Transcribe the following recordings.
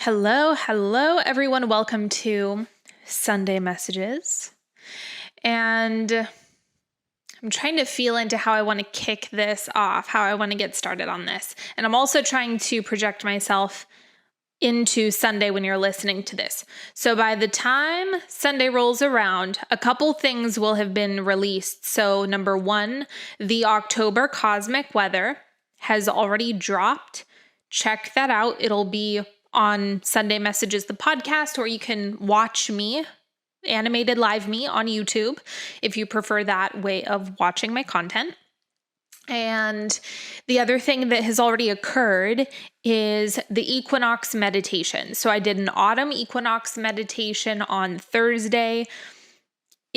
Hello, everyone. Welcome to Sunday Messages. And I'm trying to feel into how I want to kick this off, how I want to get started on this. And I'm also trying to project myself into Sunday when you're listening to this. So by the time Sunday rolls around, a couple things will have been released. So number one, the October cosmic weather has already dropped. Check that out. It'll be on Sunday Messages, the podcast, or you can watch me, animated live me on YouTube, if you prefer that way of watching my content. And the other thing that has already occurred is the equinox meditation. So I did an autumn equinox meditation on Thursday.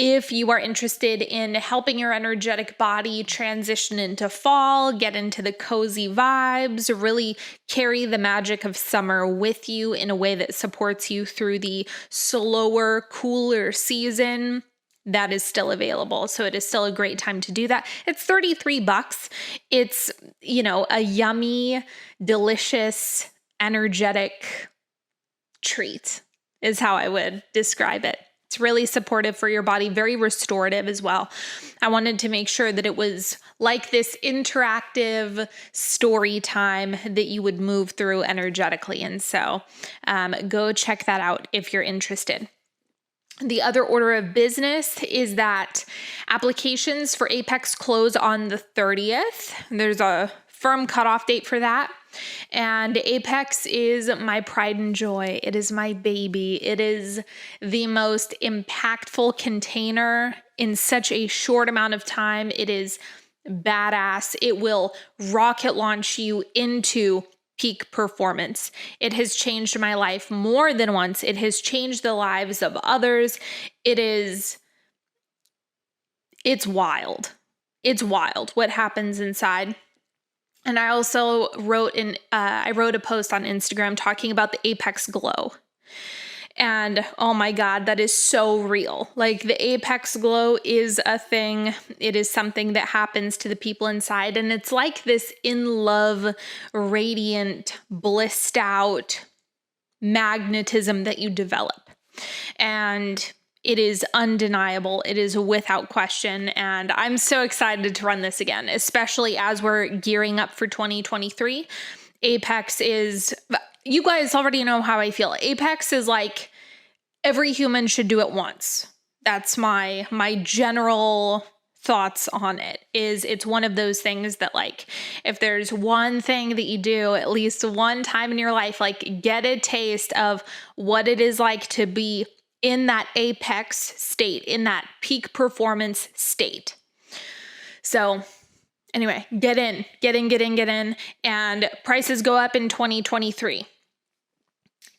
If you are interested in helping your energetic body transition into fall, get into the cozy vibes, really carry the magic of summer with you in a way that supports you through the slower, cooler season, that is still available. So it is still a great time to do that. It's $33. It's, a yummy, delicious, energetic treat is how I would describe it. It's really supportive for your body, very restorative as well. I wanted to make sure that it was like this interactive story time that you would move through energetically. And so go check that out if you're interested. The other order of business is that applications for Apex close on the 30th. There's a firm cutoff date for that. And Apex is my pride and joy. It is my baby. It is the most impactful container in such a short amount of time. It is badass. It will rocket launch you into peak performance. It has changed my life more than once. It has changed the lives of others. It's wild. It's wild what happens inside. And I also wrote a post on Instagram talking about the Apex glow. And oh my God, that is so real. Like the Apex glow is a thing. It is something that happens to the people inside. And it's like this in love, radiant, blissed out magnetism that you develop. And it is undeniable. It is without question. And I'm so excited to run this again, especially as we're gearing up for 2023. Apex is, you guys already know how I feel. Apex is like every human should do it once. That's my general thoughts on it. It's one of those things that, like, if there's one thing that you do at least one time in your life, like get a taste of what it is like to be in that apex state, in that peak performance state. So anyway, get in. And prices go up in 2023.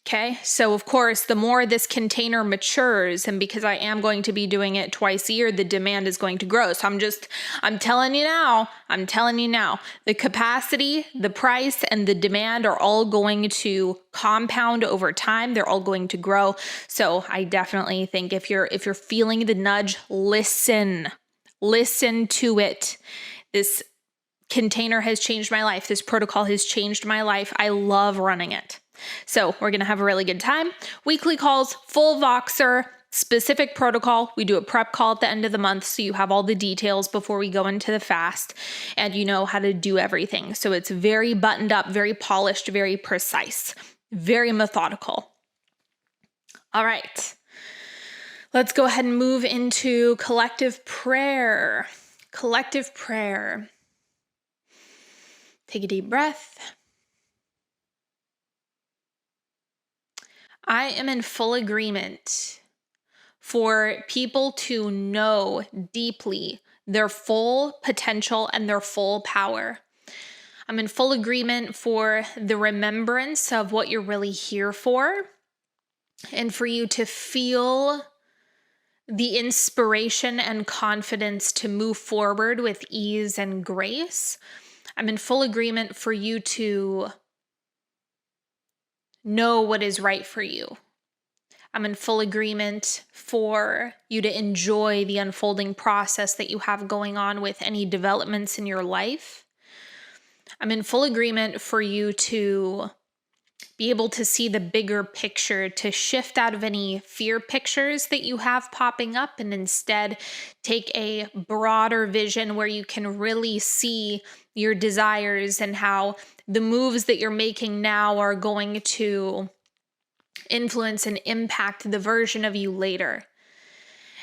Okay. So of course, the more this container matures, and because I am going to be doing it twice a year, the demand is going to grow. So I'm telling you now, the capacity, the price, and the demand are all going to compound over time. They're all going to grow. So I definitely think if you're feeling the nudge, listen to it. This container has changed my life. This protocol has changed my life. I love running it. So we're going to have a really good time. Weekly calls, full Voxer, specific protocol. We do a prep call at the end of the month, so you have all the details before we go into the fast, and you know how to do everything. So it's very buttoned up, very polished, very precise, very methodical. All right. Let's go ahead and move into collective prayer. Collective prayer. Take a deep breath. I am in full agreement for people to know deeply their full potential and their full power. I'm in full agreement for the remembrance of what you're really here for, and for you to feel the inspiration and confidence to move forward with ease and grace. I'm in full agreement for you to know what is right for you. I'm in full agreement for you to enjoy the unfolding process that you have going on with any developments in your life. I'm in full agreement for you to be able to see the bigger picture, to shift out of any fear pictures that you have popping up and instead take a broader vision where you can really see your desires and how the moves that you're making now are going to influence and impact the version of you later.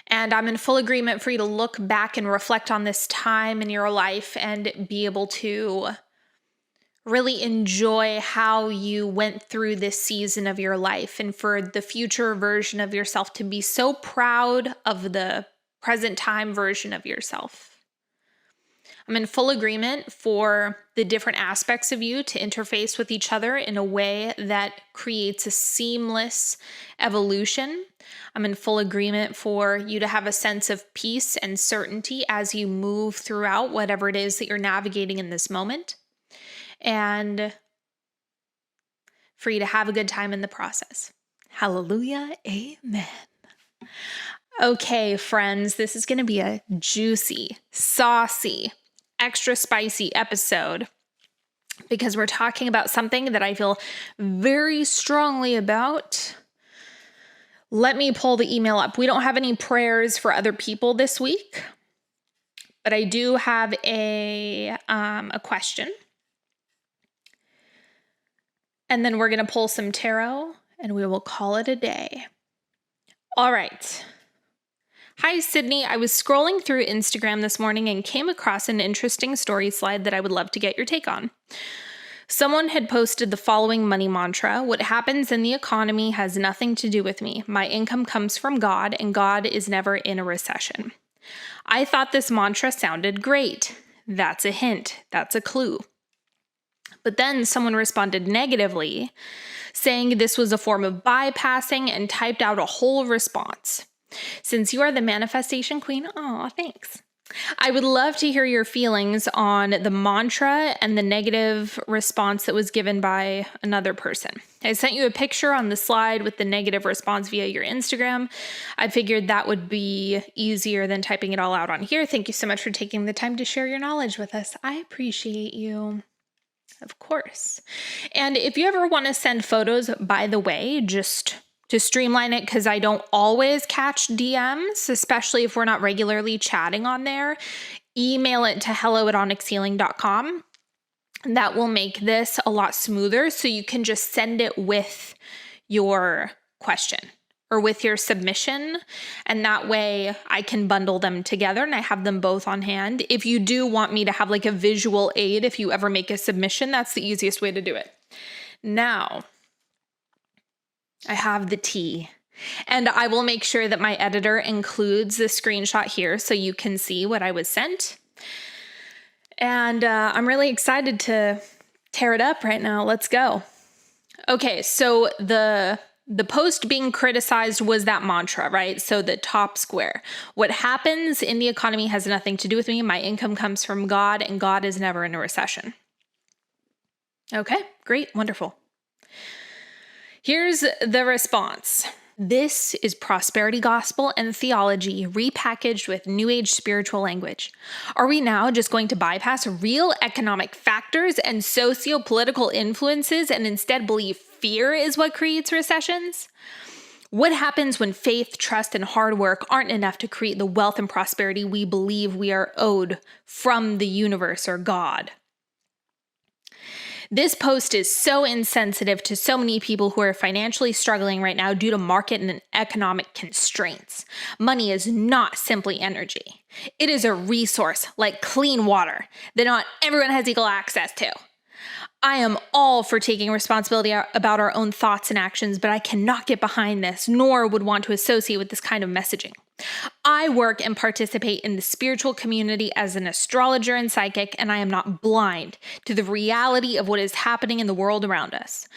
And I'm in full agreement for you to look back and reflect on this time in your life and be able to really enjoy how you went through this season of your life, and for the future version of yourself to be so proud of the present time version of yourself. I'm in full agreement for the different aspects of you to interface with each other in a way that creates a seamless evolution. I'm in full agreement for you to have a sense of peace and certainty as you move throughout whatever it is that you're navigating in this moment, and for you to have a good time in the process. Hallelujah. Amen. Okay, friends, this is going to be a juicy, saucy, extra spicy episode because we're talking about something that I feel very strongly about. Let me pull the email up. We don't have any prayers for other people this week, but I do have a question. And then we're going to pull some tarot and we will call it a day. All right. Hi, Sydney. I was scrolling through Instagram this morning and came across an interesting story slide that I would love to get your take on. Someone had posted the following money mantra: what happens in the economy has nothing to do with me. My income comes from God, and God is never in a recession. I thought this mantra sounded great. That's a hint. That's a clue. But then someone responded negatively, saying this was a form of bypassing, and typed out a whole response. Since you are the manifestation queen, thanks. I would love to hear your feelings on the mantra and the negative response that was given by another person. I sent you a picture on the slide with the negative response via your Instagram. I figured that would be easier than typing it all out on here. Thank you so much for taking the time to share your knowledge with us. I appreciate you. Of course. And if you ever want to send photos, by the way, just to streamline it, because I don't always catch DMs, especially if we're not regularly chatting on there, email it to hello@onyxhealing.com. That will make this a lot smoother, so you can just send it with your question or with your submission, and that way I can bundle them together and I have them both on hand. If you do want me to have like a visual aid if you ever make a submission, that's the easiest way to do it. Now, I have the tea, and I will make sure that my editor includes the screenshot here so you can see what I was sent. And I'm really excited to tear it up right now. Let's go. Okay, so the post being criticized was that mantra, right? So the top square. What happens in the economy has nothing to do with me. My income comes from God, and God is never in a recession. Okay, great, wonderful. Here's the response. This is prosperity gospel and theology repackaged with new age spiritual language. Are we now just going to bypass real economic factors and socio-political influences and instead believe fear is what creates recessions? What happens when faith, trust, and hard work aren't enough to create the wealth and prosperity we believe we are owed from the universe or God? This post is so insensitive to so many people who are financially struggling right now due to market and economic constraints. Money is not simply energy. It is a resource like clean water that not everyone has equal access to. I am all for taking responsibility about our own thoughts and actions, but I cannot get behind this, nor would want to associate with this kind of messaging. I work and participate in the spiritual community as an astrologer and psychic, and I am not blind to the reality of what is happening in the world around us.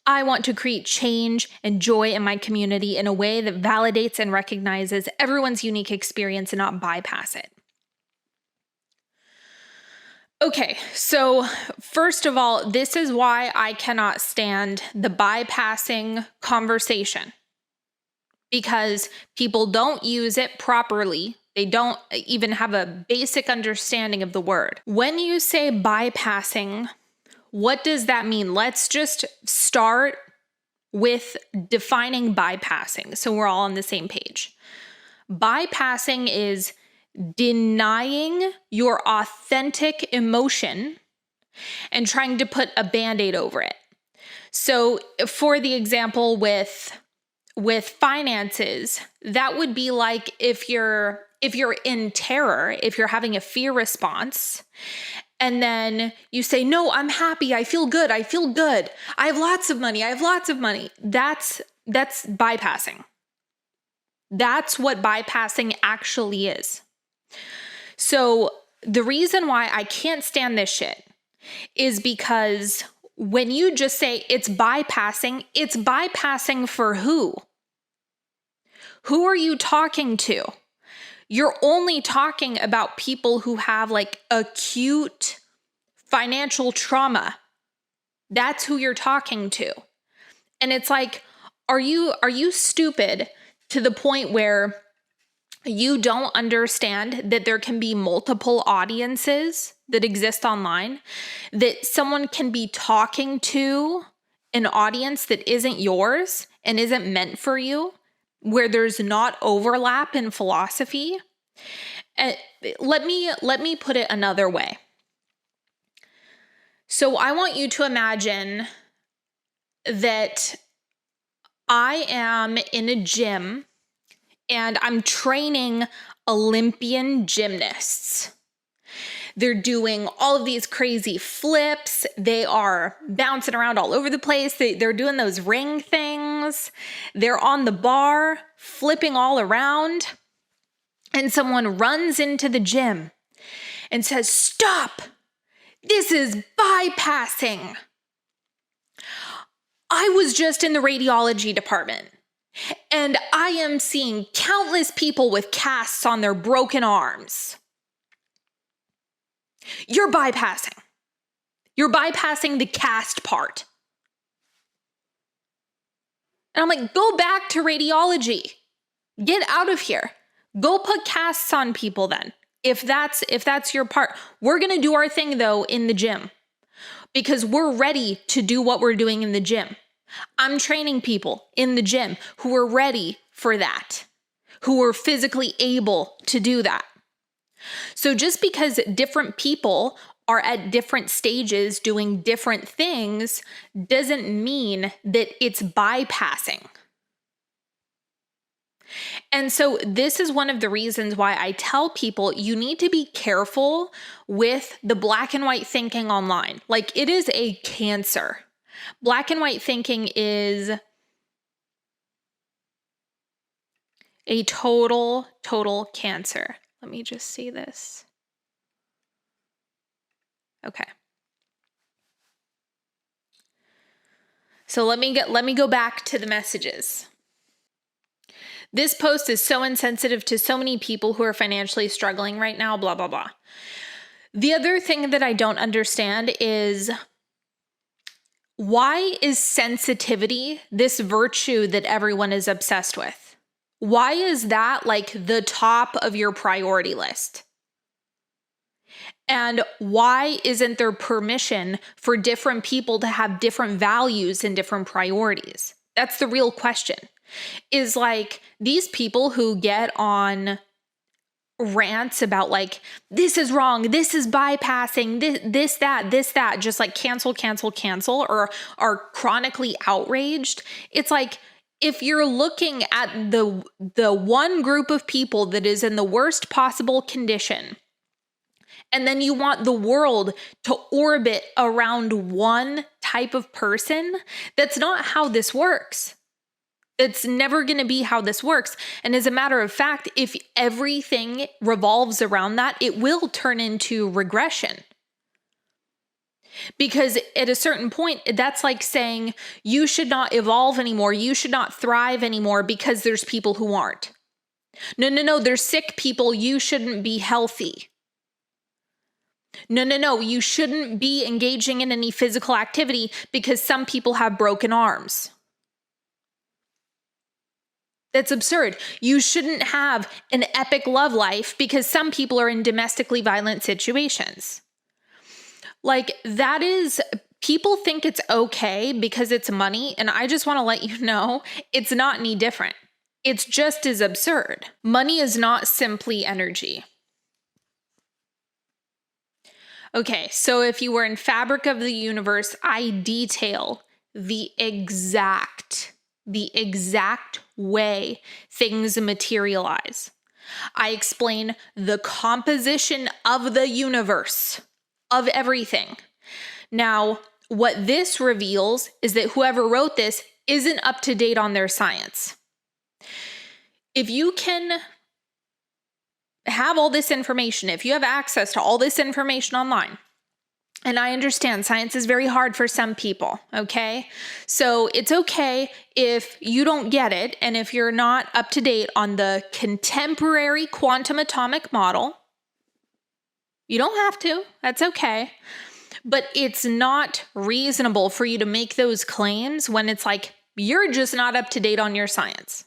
I want to create change and joy in my community in a way that validates and recognizes everyone's unique experience and not bypass it. Okay, so first of all, this is why I cannot stand the bypassing conversation. Because people don't use it properly. They don't even have a basic understanding of the word. When you say bypassing, what does that mean? Let's just start with defining bypassing so we're all on the same page. Bypassing is denying your authentic emotion and trying to put a Band-Aid over it. So for the example with finances, that would be like if you're in terror, if you're having a fear response, and then you say, no, I'm happy. I feel good. I have lots of money. That's bypassing. That's what bypassing actually is. So the reason why I can't stand this shit is because when you just say it's bypassing for who? Who are you talking to? You're only talking about people who have like acute financial trauma. That's who you're talking to. And it's like, are you stupid to the point where you don't understand that there can be multiple audiences that exist online, that someone can be talking to an audience that isn't yours and isn't meant for you, where there's not overlap in philosophy? Let me put it another way. So I want you to imagine that I am in a gym and I'm training Olympian gymnasts. They're doing all of these crazy flips. They are bouncing around all over the place. They're doing those ring things. They're on the bar, flipping all around. And someone runs into the gym and says, "Stop! This is bypassing." I was just in the radiology department, and I am seeing countless people with casts on their broken arms. You're bypassing. You're bypassing the cast part. And I'm like, go back to radiology. Get out of here. Go put casts on people then. If that's your part. We're going to do our thing though in the gym because we're ready to do what we're doing in the gym. I'm training people in the gym who are ready for that, who are physically able to do that. So just because different people are at different stages doing different things doesn't mean that it's bypassing. And so this is one of the reasons why I tell people you need to be careful with the black and white thinking online. Like, it is a cancer. Black and white thinking is a total cancer. Let me just see this. Okay. So let me go back to the messages. This post is so insensitive to so many people who are financially struggling right now, blah, blah, blah. The other thing that I don't understand is, why is sensitivity this virtue that everyone is obsessed with? Why is that like the top of your priority list? And why isn't there permission for different people to have different values and different priorities? That's the real question. Is like these people who get on rants about like, this is wrong, this is bypassing, this, that, just like cancel, or are chronically outraged. It's like, if you're looking at the one group of people that is in the worst possible condition, and then you want the world to orbit around one type of person, that's not how this works. It's never going to be how this works. And as a matter of fact, if everything revolves around that, it will turn into regression. Because at a certain point, that's like saying you should not evolve anymore. You should not thrive anymore because there's people who aren't. No. There's sick people. You shouldn't be healthy. No. You shouldn't be engaging in any physical activity because some people have broken arms. That's absurd. You shouldn't have an epic love life because some people are in domestically violent situations. Like, that is People think it's okay because it's money, and I just want to let you know it's not any different. It's just as absurd. Money is not simply energy. Okay, so if you were in Fabric of the Universe, I detail the exact way things materialize. I explain the composition of the universe, of everything. Now, what this reveals is that whoever wrote this isn't up to date on their science. If you can have all this information, if you have access to all this information online, and I understand science is very hard for some people, okay? So it's okay if you don't get it, and if you're not up to date on the contemporary quantum atomic model, you don't have to, that's okay. But it's not reasonable for you to make those claims when it's like, you're just not up to date on your science.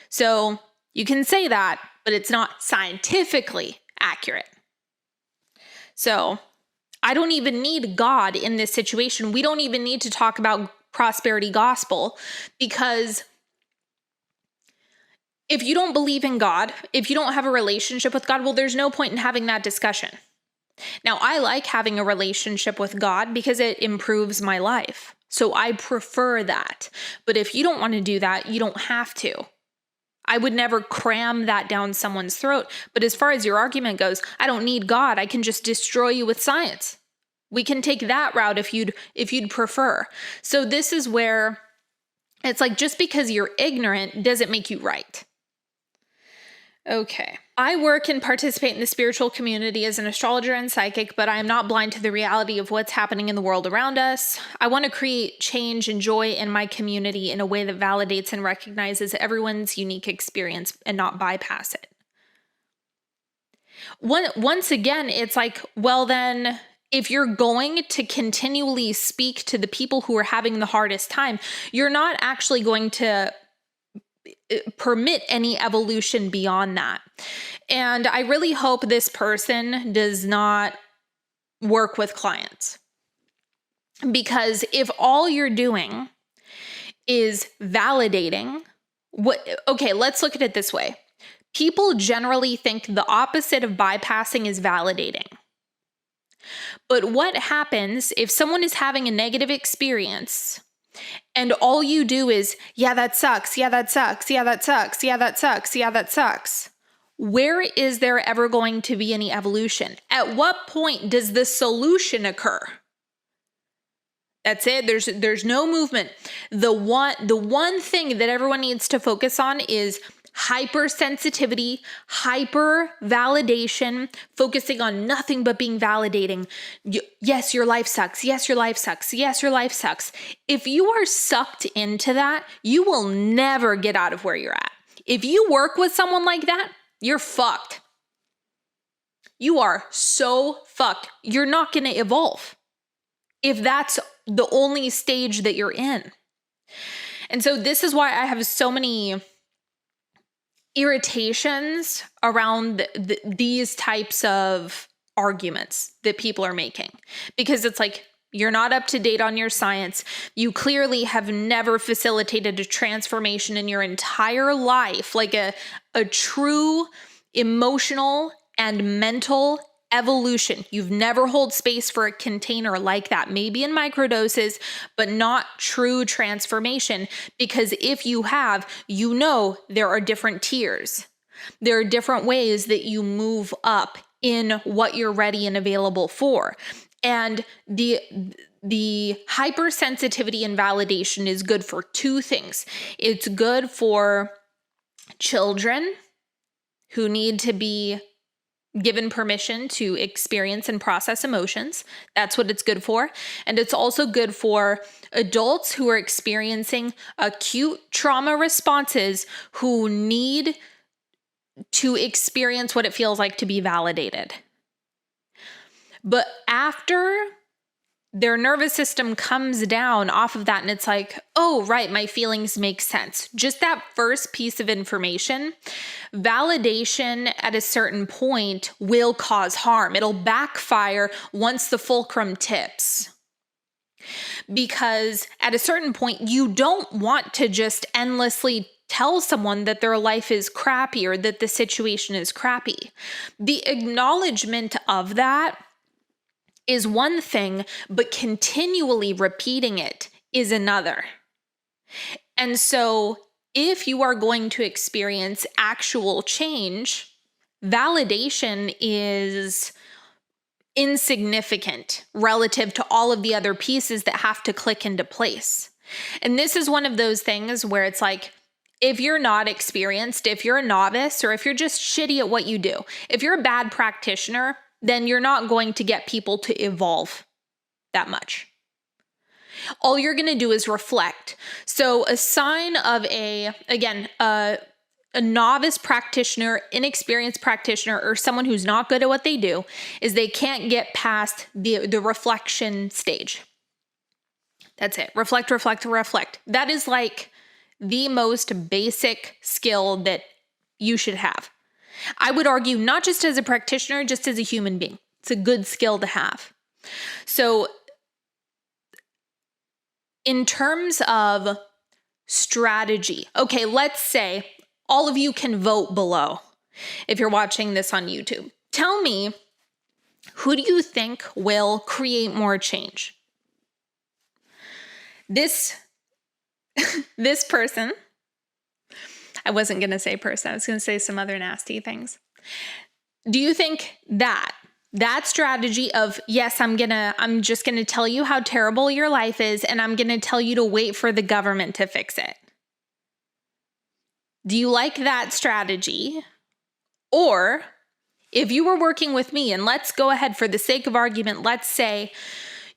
So you can say that, but it's not scientifically accurate. So I don't even need God in this situation. We don't even need to talk about prosperity gospel, because if you don't believe in God, if you don't have a relationship with God, well, there's no point in having that discussion. Now, I like having a relationship with God because it improves my life. So I prefer that. But if you don't want to do that, you don't have to. I would never cram that down someone's throat. But as far as your argument goes, I don't need God. I can just destroy you with science. We can take that route if you'd prefer. So this is where it's like, just because you're ignorant doesn't make you right. Okay. I work and participate in the spiritual community as an astrologer and psychic, but I am not blind to the reality of what's happening in the world around us. I want to create change and joy in my community in a way that validates and recognizes everyone's unique experience and not bypass it. Once again, it's like, well then, if you're going to continually speak to the people who are having the hardest time, you're not actually going to permit any evolution beyond that. And I really hope this person does not work with clients. Because if all you're doing is validating okay, let's look at it this way. People generally think the opposite of bypassing is validating. But what happens if someone is having a negative experience and all you do is, yeah, that sucks, yeah, that sucks, yeah, that sucks, yeah, that sucks, yeah, that sucks? Where is there ever going to be any evolution? At what point does the solution occur? That's it. There's no movement. The one thing that everyone needs to focus on is hypersensitivity, hyper validation, focusing on nothing but being validating. Yes, your life sucks. Yes, your life sucks. Yes, your life sucks. If you are sucked into that, you will never get out of where you're at. If you work with someone like that, you're fucked. You are so fucked. You're not going to evolve if that's the only stage that you're in. And so this is why I have so many irritations around these types of arguments that people are making, because it's like, you're not up to date on your science. You clearly have never facilitated a transformation in your entire life, like a true emotional and mental evolution. You've never held space for a container like that, maybe in microdoses, but not true transformation. Because if you have, you know there are different tiers. There are different ways that you move up in what you're ready and available for. And the hypersensitivity and validation is good for two things. It's good for children who need to be given permission to experience and process emotions. That's what it's good for. And it's also good for adults who are experiencing acute trauma responses, who need to experience what it feels like to be validated. But after their nervous system comes down off of that and it's like, oh, right, my feelings make sense. Just that first piece of information, validation at a certain point will cause harm. It'll backfire once the fulcrum tips. Because at a certain point, you don't want to just endlessly tell someone that their life is crappy or that the situation is crappy. The acknowledgement of that is one thing, but continually repeating it is another. And so if you are going to experience actual change, validation is insignificant relative to all of the other pieces that have to click into place. And this is one of those things where it's like, if you're not experienced, if you're a novice, or if you're just shitty at what you do, if you're a bad practitioner, then you're not going to get people to evolve that much. All you're going to do is reflect. So a sign of a novice practitioner, inexperienced practitioner, or someone who's not good at what they do is they can't get past the reflection stage. That's it. Reflect, reflect, reflect. That is like the most basic skill that you should have. I would argue not just as a practitioner, just as a human being. It's a good skill to have. So in terms of strategy, okay, let's say all of you can vote below if you're watching this on YouTube. Tell me, who do you think will create more change? This person, I wasn't going to say person, I was going to say some other nasty things. Do you think that strategy of, yes, I'm just going to tell you how terrible your life is, and I'm going to tell you to wait for the government to fix it? Do you like that strategy? Or if you were working with me, and let's go ahead for the sake of argument, let's say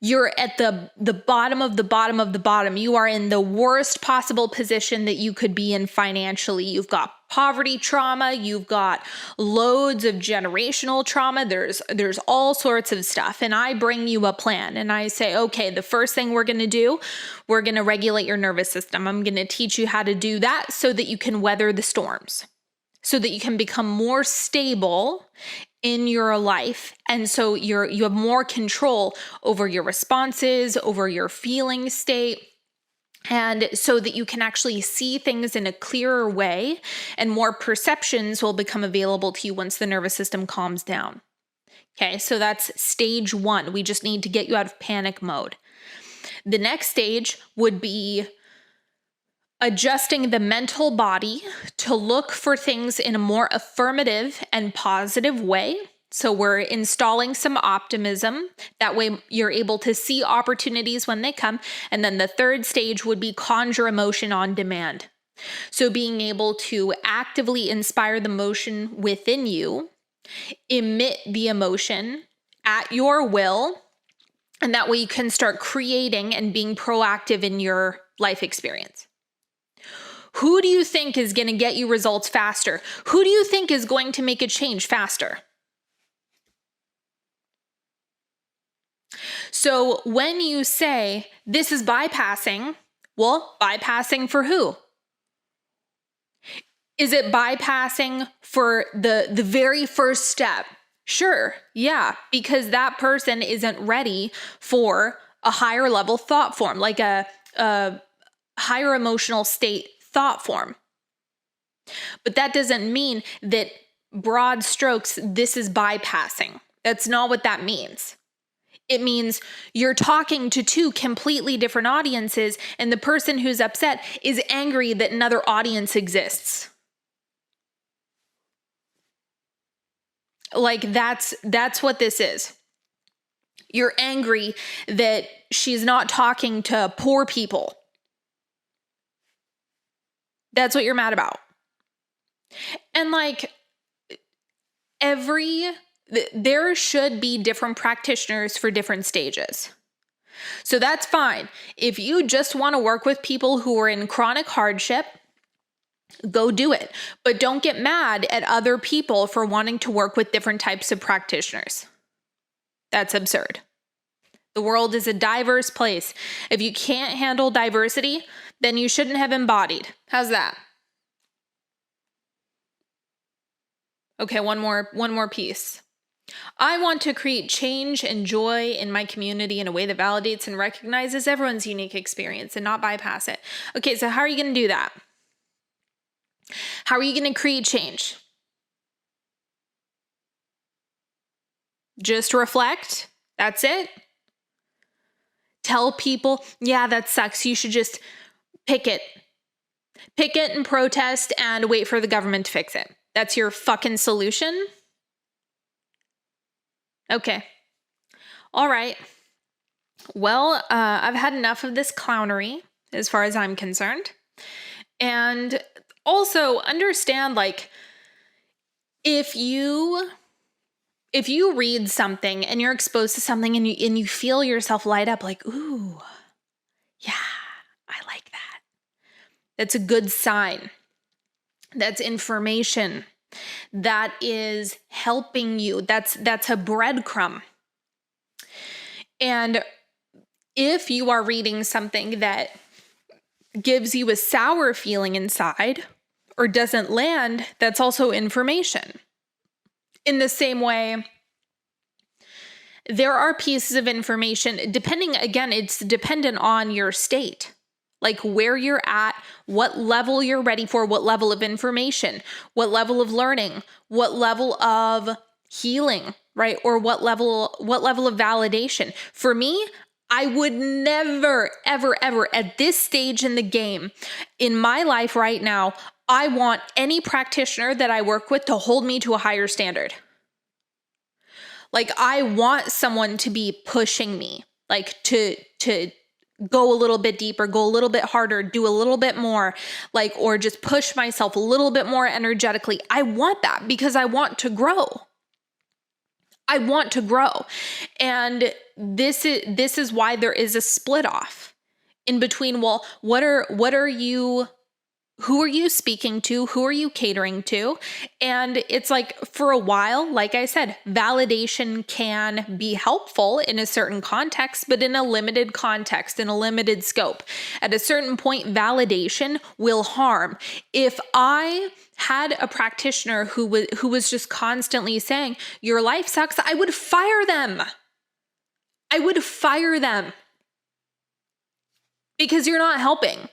you're at the bottom of the bottom of the bottom. You are in the worst possible position that you could be in financially. You've got poverty trauma. You've got loads of generational trauma. There's all sorts of stuff. And I bring you a plan and I say, okay, the first thing we're going to do, we're going to regulate your nervous system. I'm going to teach you how to do that so that you can weather the storms, so that you can become more stable in your life. And so you have more control over your responses, over your feeling state, and so that you can actually see things in a clearer way, and more perceptions will become available to you once the nervous system calms down. Okay, so that's stage one. We just need to get you out of panic mode. The next stage would be adjusting the mental body to look for things in a more affirmative and positive way. So we're installing some optimism. That way you're able to see opportunities when they come. And then the third stage would be conjure emotion on demand. So being able to actively inspire the emotion within you, emit the emotion at your will, and that way you can start creating and being proactive in your life experience. Who do you think is going to get you results faster? Who do you think is going to make a change faster? So when you say this is bypassing, well, bypassing for who? Is it bypassing for the very first step? Sure, yeah, because that person isn't ready for a higher level thought form, like a higher emotional state thought form. But that doesn't mean that broad strokes, this is bypassing. That's not what that means. It means you're talking to two completely different audiences, and the person who's upset is angry that another audience exists. Like that's what this is. You're angry that she's not talking to poor people. That's what you're mad about. And like there should be different practitioners for different stages. So that's fine. If you just want to work with people who are in chronic hardship, go do it. But don't get mad at other people for wanting to work with different types of practitioners. That's absurd. The world is a diverse place. If you can't handle diversity, then you shouldn't have embodied. How's that? Okay, one more piece. I want to create change and joy in my community in a way that validates and recognizes everyone's unique experience and not bypass it. Okay, so how are you going to do that? How are you going to create change? Just reflect. That's it. Tell people, yeah, that sucks. You should just picket and protest and wait for the government to fix it. That's your fucking solution? Okay. All right. Well, I've had enough of this clownery as far as I'm concerned. And also understand, like, if you read something and you're exposed to something and you feel yourself light up like, ooh, yeah, I like that. That's a good sign. That's information. That is helping you. That's a breadcrumb. And if you are reading something that gives you a sour feeling inside or doesn't land, that's also information. In the same way, there are pieces of information, it's dependent on your state. Like where you're at, what level you're ready for, what level of information, what level of learning, what level of healing, right? Or what level of validation. For me, I would never, ever, ever at this stage in the game, in my life right now, I want any practitioner that I work with to hold me to a higher standard. Like I want someone to be pushing me, like to go a little bit deeper, go a little bit harder, do a little bit more, like, or just push myself a little bit more energetically. I want that because I want to grow. I want to grow. And this is why there is a split off in between. Well, who are you speaking to? Who are you catering to? And it's like, for a while, like I said, validation can be helpful in a certain context, but in a limited context, in a limited scope. At a certain point, validation will harm. If I had a practitioner who was just constantly saying, your life sucks, I would fire them. I would fire them. Because you're not helping.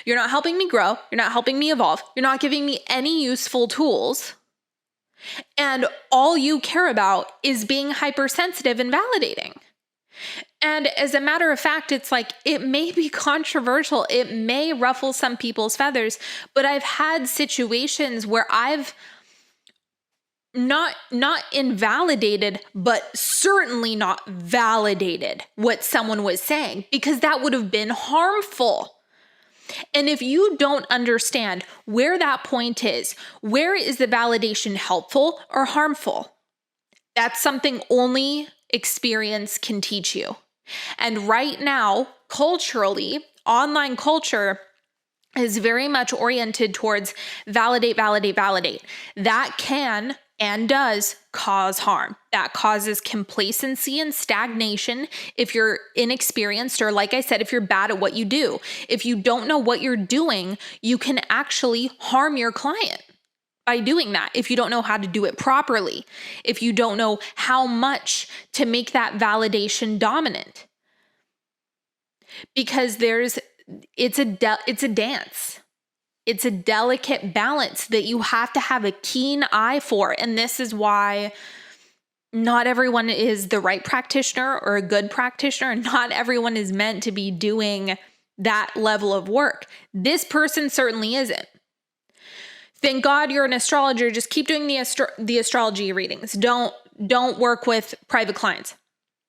You're not helping me grow. You're not helping me evolve. You're not giving me any useful tools. And all you care about is being hypersensitive and validating. And as a matter of fact, it's like, it may be controversial. It may ruffle some people's feathers, but I've had situations where I've not invalidated, but certainly not validated what someone was saying, because that would have been harmful. And if you don't understand where that point is, where is the validation helpful or harmful? That's something only experience can teach you. And right now, culturally, online culture is very much oriented towards validate. That can and does cause harm. That causes complacency and stagnation if you're inexperienced, or like I said, if you're bad at what you do. If you don't know what you're doing, you can actually harm your client by doing that. If you don't know how to do it properly, if you don't know how much to make that validation dominant. Because it's a dance. It's a delicate balance that you have to have a keen eye for. And this is why not everyone is the right practitioner or a good practitioner. Not everyone is meant to be doing that level of work. This person certainly isn't. Thank God you're an astrologer. Just keep doing the astrology readings. Don't work with private clients,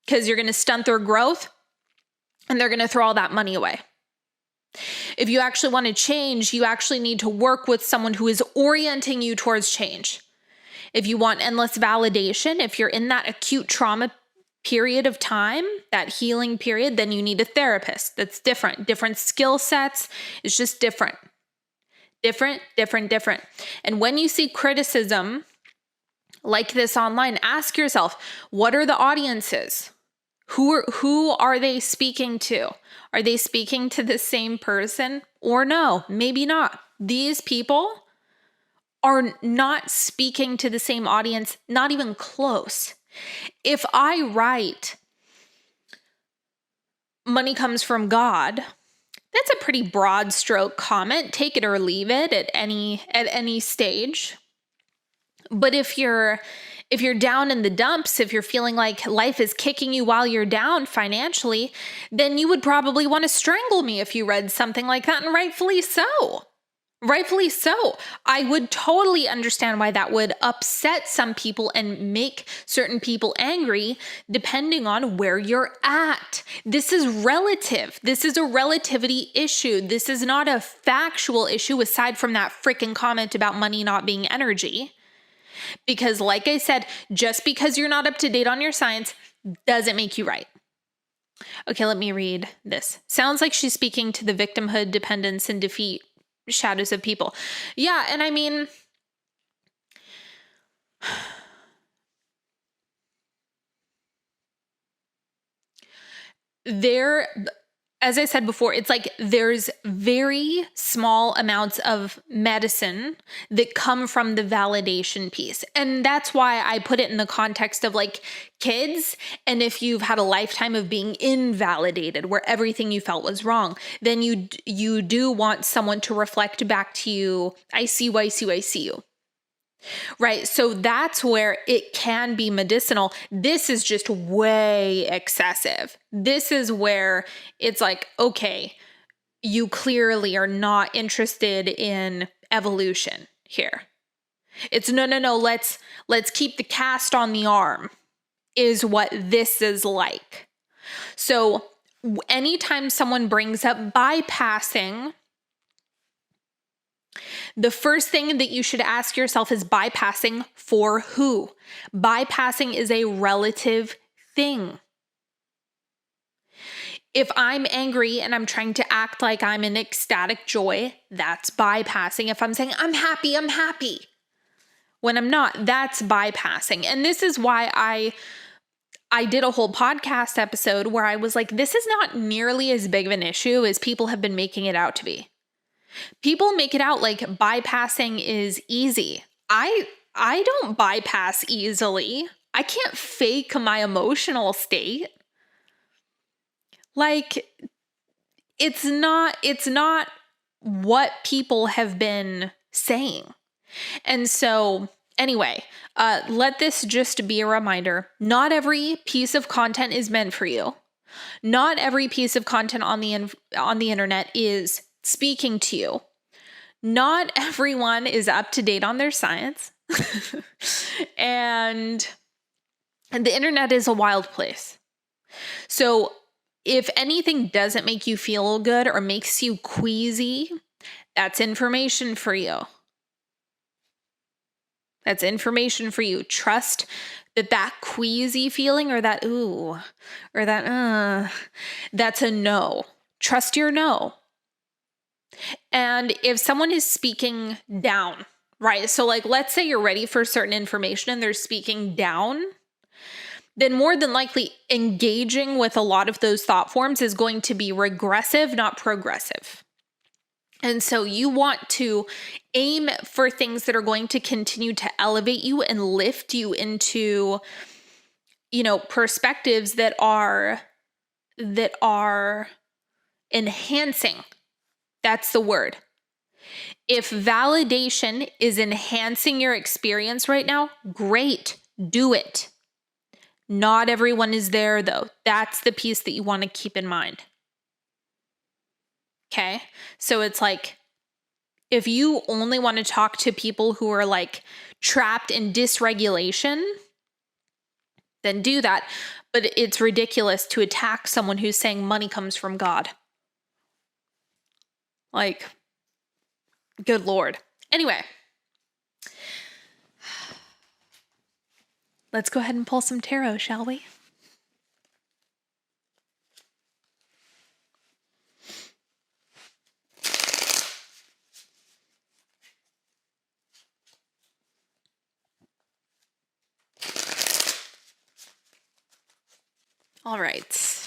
because you're going to stunt their growth and they're going to throw all that money away. If you actually want to change, you actually need to work with someone who is orienting you towards change. If you want endless validation, if you're in that acute trauma period of time, that healing period, then you need a therapist. That's different. Different skill sets. It's just different. Different. And when you see criticism like this online, ask yourself, what are the audiences? Who are they speaking to? Are they speaking to the same person? Or no, maybe not. These people are not speaking to the same audience, not even close. If I write, money comes from God, that's a pretty broad stroke comment. Take it or leave it at any stage. But if you're down in the dumps, if you're feeling like life is kicking you while you're down financially, then you would probably want to strangle me if you read something like that, and rightfully so. Rightfully so. I would totally understand why that would upset some people and make certain people angry, depending on where you're at. This is relative. This is a relativity issue. This is not a factual issue, aside from that freaking comment about money not being energy. Because like I said, just because you're not up to date on your science doesn't make you right. Okay, let me read this. Sounds like she's speaking to the victimhood, dependence, and defeat shadows of people. Yeah, and I mean, as I said before, it's like there's very small amounts of medicine that come from the validation piece. And that's why I put it in the context of like kids. And if you've had a lifetime of being invalidated, where everything you felt was wrong, then you do want someone to reflect back to you, I see you, I see you, I see you. Right. So that's where it can be medicinal. This is just way excessive. This is where it's like, okay, you clearly are not interested in evolution here. It's no, let's keep the cast on the arm is what this is like. So anytime someone brings up bypassing, the first thing that you should ask yourself is bypassing for who? Bypassing is a relative thing. If I'm angry and I'm trying to act like I'm in ecstatic joy, that's bypassing. If I'm saying, I'm happy, when I'm not, that's bypassing. And this is why I did a whole podcast episode where I was like, this is not nearly as big of an issue as people have been making it out to be. People make it out like bypassing is easy. I don't bypass easily. I can't fake my emotional state. Like it's not what people have been saying. And so anyway, let this just be a reminder. Not every piece of content is meant for you. Not every piece of content on the internet is speaking to you. Not everyone is up to date on their science. and the internet is a wild place. So if anything doesn't make you feel good or makes you queasy, that's information for you. That's information for you. Trust that queasy feeling or that ooh or that that's a no. Trust your no. And if someone is speaking down, right? So like, let's say you're ready for certain information and they're speaking down, then more than likely engaging with a lot of those thought forms is going to be regressive, not progressive. And so you want to aim for things that are going to continue to elevate you and lift you into, perspectives that are enhancing. That's the word. If validation is enhancing your experience right now, great, do it. Not everyone is there though. That's the piece that you want to keep in mind. Okay? So it's like, if you only want to talk to people who are like trapped in dysregulation, then do that. But it's ridiculous to attack someone who's saying money comes from God. Like, good Lord. Anyway, let's go ahead and pull some tarot, shall we? All right.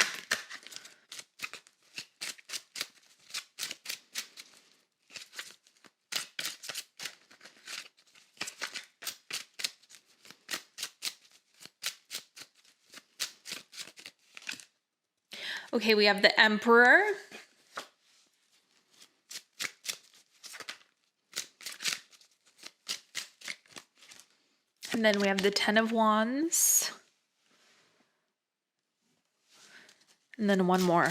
Okay, we have the Emperor. And then we have the Ten of Wands. And then one more.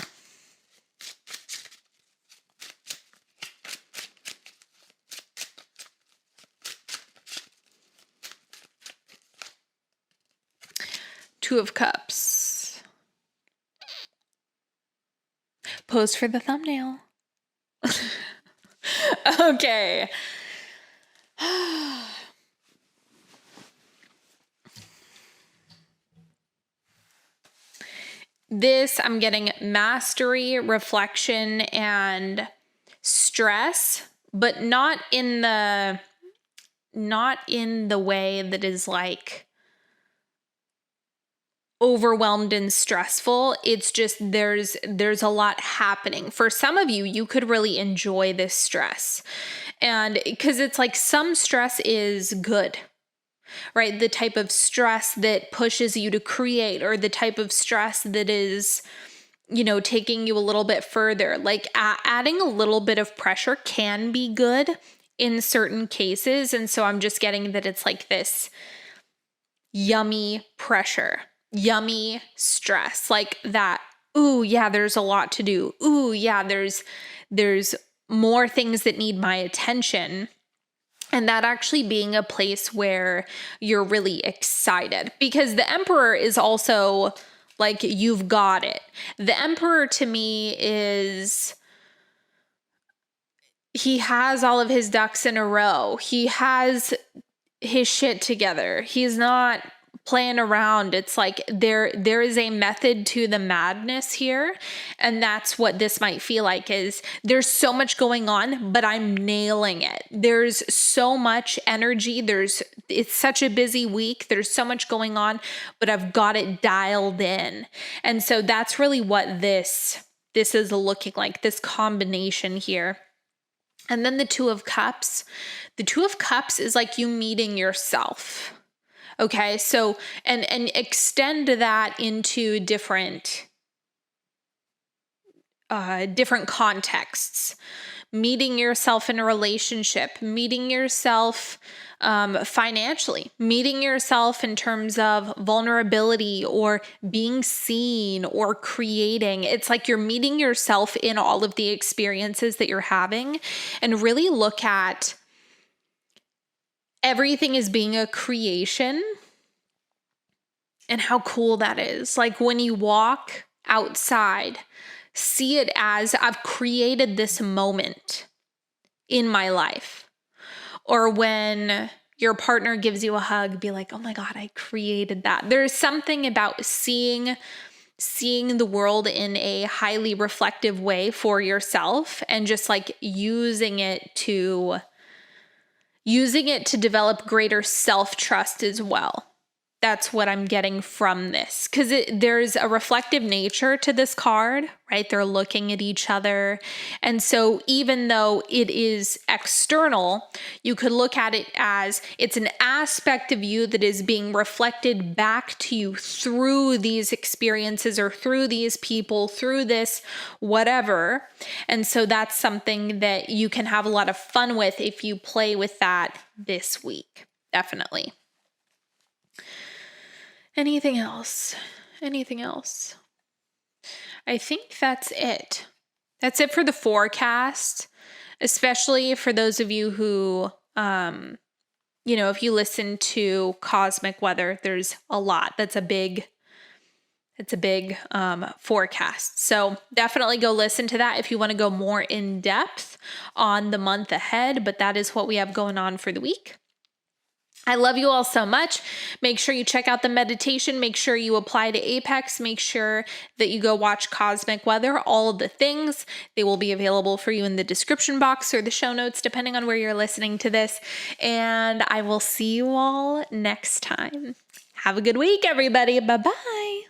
Two of Cups. Pose for the thumbnail. Okay. This, I'm getting mastery, reflection, and stress, but not in the way that is like overwhelmed and stressful. It's just there's a lot happening. For some of you, you could really enjoy this stress. And because it's like some stress is good, right? The type of stress that pushes you to create, or the type of stress that is, taking you a little bit further. Like adding a little bit of pressure can be good in certain cases. And so I'm just getting that it's like this yummy pressure, yummy stress, like that. Ooh, yeah, there's a lot to do. Ooh, yeah, there's more things that need my attention. And that actually being a place where you're really excited, because the Emperor is also like, you've got it. The Emperor to me is, he has all of his ducks in a row. He has his shit together. He's not playing around. It's like there is a method to the madness here. And that's what this might feel like, is there's so much going on, but I'm nailing it. There's so much energy. It's such a busy week. There's so much going on, but I've got it dialed in. And so that's really what this is looking like, this combination here. And then the Two of Cups. The Two of Cups is like you meeting yourself. Okay, so and extend that into different contexts. Meeting yourself in a relationship, meeting yourself financially, meeting yourself in terms of vulnerability or being seen or creating. It's like you're meeting yourself in all of the experiences that you're having, and really look at everything as being a creation and how cool that is. Like when you walk outside, see it as, I've created this moment in my life. Or when your partner gives you a hug, be like, oh my God, I created that. There's something about seeing the world in a highly reflective way for yourself, and just like using it to develop greater self-trust as well. That's what I'm getting from this, because there's a reflective nature to this card, right? They're looking at each other. And so even though it is external, you could look at it as it's an aspect of you that is being reflected back to you through these experiences, or through these people, through this whatever. And so that's something that you can have a lot of fun with if you play with that this week. Definitely. Anything else? I think that's it. That's it for the forecast, especially for those of you who, if you listen to cosmic weather, there's a lot. It's a big forecast. So definitely go listen to that if you want to go more in depth on the month ahead, but that is what we have going on for the week. I love you all so much. Make sure you check out the meditation. Make sure you apply to Apex. Make sure that you go watch Cosmic Weather. All of the things, they will be available for you in the description box or the show notes, depending on where you're listening to this. And I will see you all next time. Have a good week, everybody. Bye-bye.